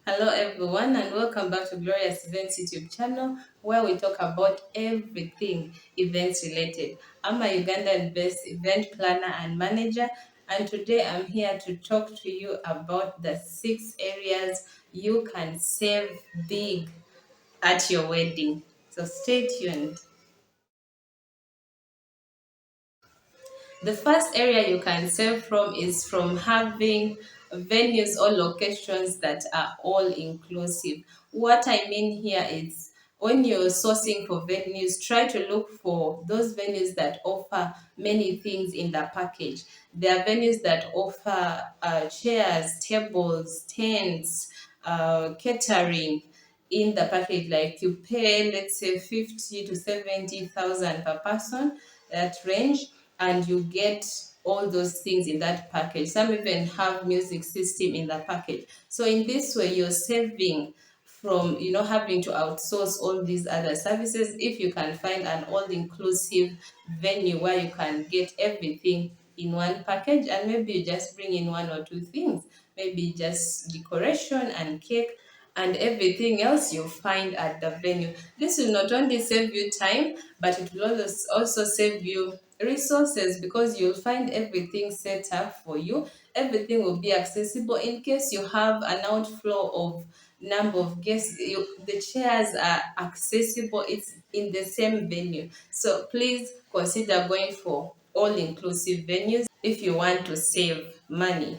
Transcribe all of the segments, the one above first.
Hello everyone and welcome back to Glorious Events YouTube channel where we talk about everything events related. I'm a Ugandan-based event planner and manager, and today I'm here to talk to you about the 6 areas you can save big at your wedding. So stay tuned. The first area you can save from is from having venues or locations that are all inclusive. What I mean here is when you're sourcing for venues, try to look for those venues that offer many things in the package. There are venues that offer chairs, tables, tents, catering in the package. Like you pay, let's say, 50 to 70,000 per person, that range, and you get all those things in that package. Some even have music system in the package. So in this way, you're saving from having to outsource all these other services if you can find an all-inclusive venue where you can get everything in one package, and maybe you just bring in one or two things, maybe just decoration and cake, and everything else you find at the venue. This will not only save you time, but it will also save you resources, because you'll find everything set up for you. Everything will be accessible in case you have an outflow of number of guests. The chairs are accessible, it's in the same venue. So please consider going for all inclusive venues if you want to save money.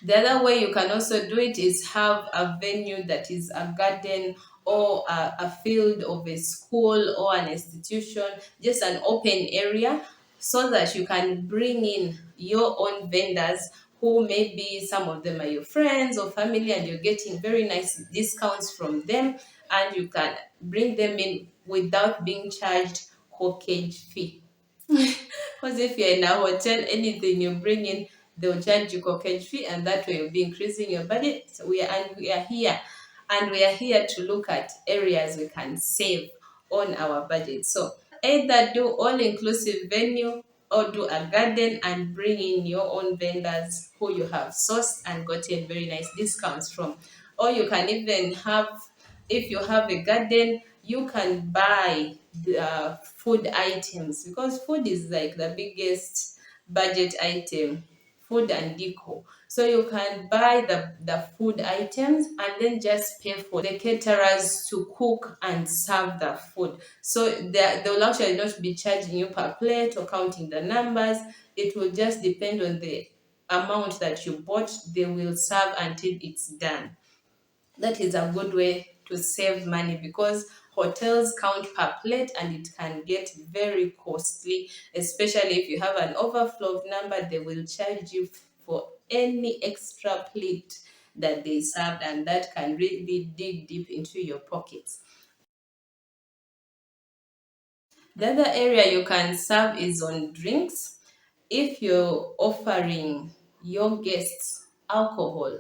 The other way you can also do it is have a venue that is a garden, or a field of a school or an institution, just an open area, so that you can bring in your own vendors, who maybe some of them are your friends or family, and you're getting very nice discounts from them, and you can bring them in without being charged corkage fee. Because if you're in a hotel, anything you bring in, they'll charge you corkage fee, and that way you'll be increasing your budget. So we are here to look at areas we can save on our budget. So either do all inclusive venue, or do a garden and bring in your own vendors who you have sourced and gotten very nice discounts from. Or you can even have, if you have a garden, you can buy the food items, because food is like the biggest budget item, food and decor. So you can buy the food items and then just pay for the caterers to cook and serve the food. So they will actually not be charging you per plate or counting the numbers. It will just depend on the amount that you bought. They will serve until it's done. That is a good way to save money, because hotels count per plate and it can get very costly, especially if you have an overflow of number. They will charge you for any extra plate that they served, and that can really dig deep into your pockets. The other area you can serve is on drinks. If you're offering your guests alcohol,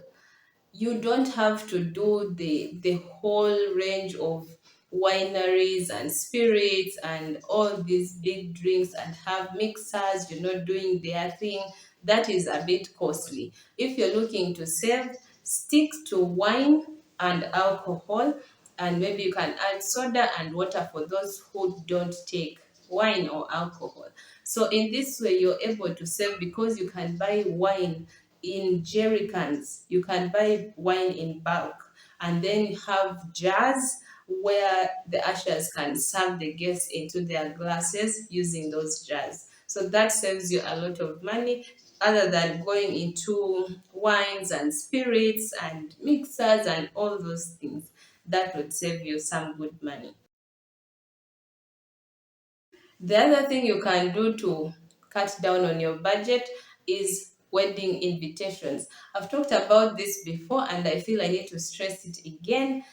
you don't have to do the whole range of wineries and spirits and all these big drinks and have mixers, doing their thing. That is a bit costly. If you're looking to save, stick to wine and alcohol, and maybe you can add soda and water for those who don't take wine or alcohol. So in this way, you're able to save, because you can buy wine in jerry cans, you can buy wine in bulk, and then have jars where the ushers can serve the guests into their glasses using those jars. So that saves you a lot of money, other than going into wines and spirits and mixers and all those things. That would save you some good money. The other thing you can do to cut down on your budget is wedding invitations. I've talked about this before, and I feel I need to stress it again.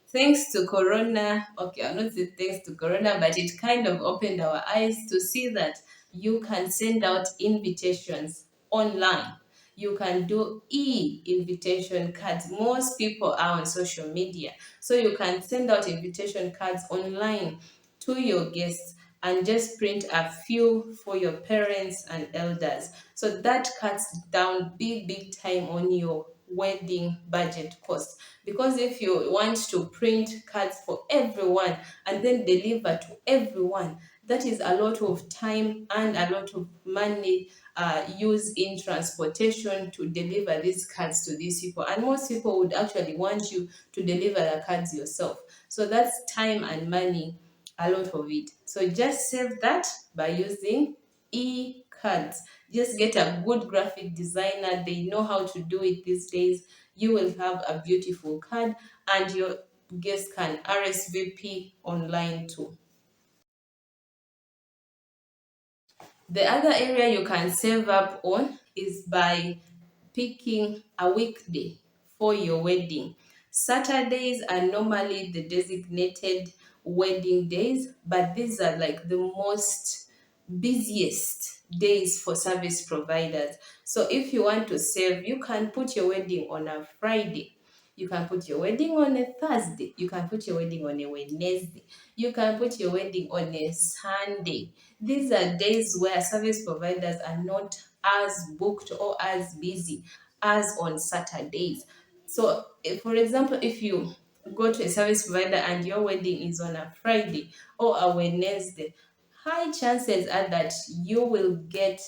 Thanks to Corona, okay, I'm not saying thanks to Corona, but it kind of opened our eyes to see that you can send out invitations online. You can do invitation cards. Most people are on social media, so you can send out invitation cards online to your guests, and just print a few for your parents and elders. So that cuts down big time on your wedding budget cost. Because if you want to print cards for everyone and then deliver to everyone, that is a lot of time and a lot of money used in transportation to deliver these cards to these people. And most people would actually want you to deliver the cards yourself. So that's time and money, a lot of it. So just save that by using e-cards. Just get a good graphic designer. They know how to do it these days. You will have a beautiful card and your guests can RSVP online too. The other area you can save up on is by picking a weekday for your wedding. Saturdays are normally the designated wedding days, but these are like the most busiest days for service providers. So if you want to save, you can put your wedding on a Friday. You can put your wedding on a Thursday. You can put your wedding on a Wednesday. You can put your wedding on a Sunday. These are days where service providers are not as booked or as busy as on Saturdays. So, for example, if you go to a service provider and your wedding is on a Friday or a Wednesday, high chances are that you will get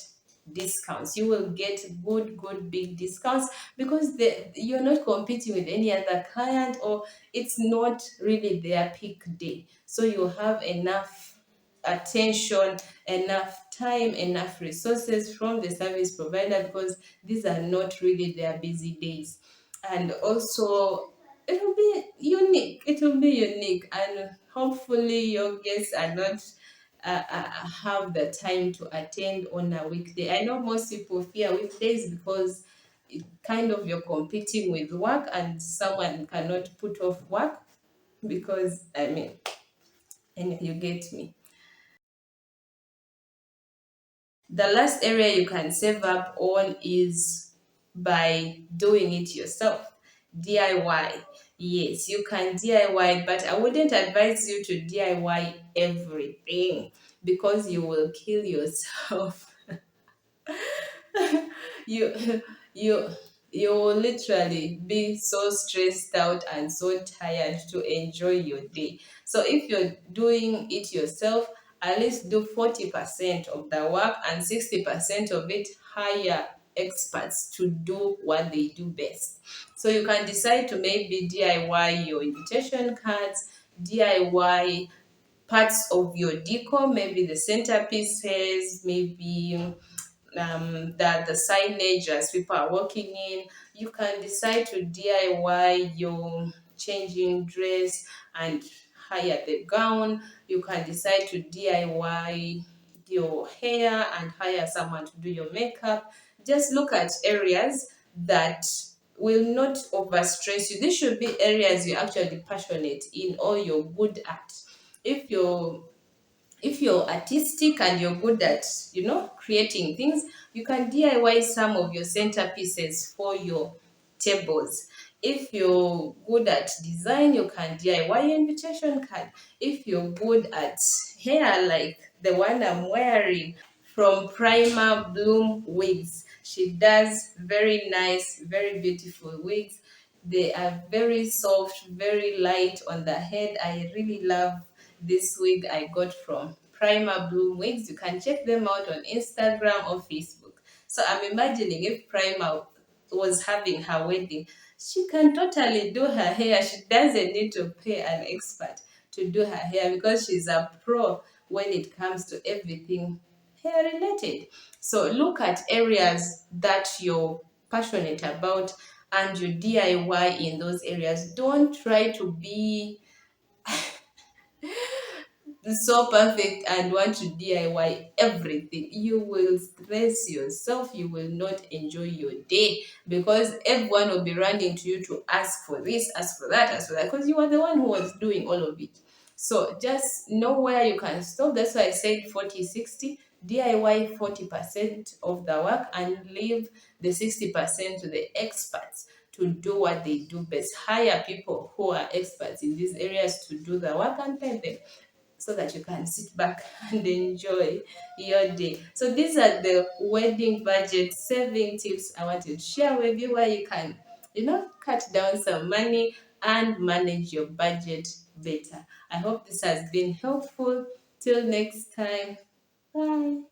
discounts. You will get good big discounts because you're not competing with any other client, or it's not really their peak day. So you have enough attention, enough time, enough resources from the service provider because these are not really their busy days. And also, it will be unique, and hopefully your guests are not have the time to attend on a weekday. I know most people fear weekdays because kind of you're competing with work and someone cannot put off work because I mean, and you get me. The last area you can save up on is by doing it yourself. DIY. Yes, you can DIY, but I wouldn't advise you to DIY everything because you will kill yourself. you you you will literally be so stressed out and so tired to enjoy your day. So if you're doing it yourself, at least do 40% of the work and 60% of it hire experts to do what they do best. So you can decide to maybe DIY your invitation cards, DIY parts of your decor, maybe the centerpieces, maybe that the signage as people are walking in. You can decide to DIY your changing dress and hire the gown. You can decide to DIY your hair and hire someone to do your makeup. Just look at areas that will not overstress you. These should be areas you're actually passionate in or you're good at. If you're if you're artistic and you're good at creating things, you can DIY some of your centerpieces for your tables. If you're good at design, you can DIY your invitation card. If you're good at hair, like the one I'm wearing from Primer Bloom Wigs, she does very nice, very beautiful wigs. They are very soft, very light on the head. I really love this wig I got from Primer Bloom Wigs. You can check them out on Instagram or Facebook. So I'm imagining if Primer was having her wedding, she can totally do her hair. She doesn't need to pay an expert to do her hair because she's a pro when it comes to everything hair related. So look at areas that you're passionate about and you DIY in those areas. Don't try to be so perfect and want to DIY everything. You will stress yourself, you will not enjoy your day because everyone will be running to you to ask for this, ask for that, ask for that, because you are the one who was doing all of it. So just know where you can stop. That's why I said 40-60. DIY 40% of the work and leave the 60% to the experts to do what they do best. Hire people who are experts in these areas to do the work and pay them so that you can sit back and enjoy your day. So these are the wedding budget saving tips I wanted to share with you, where you can cut down some money and manage your budget better. I hope this has been helpful. Till next time, bye.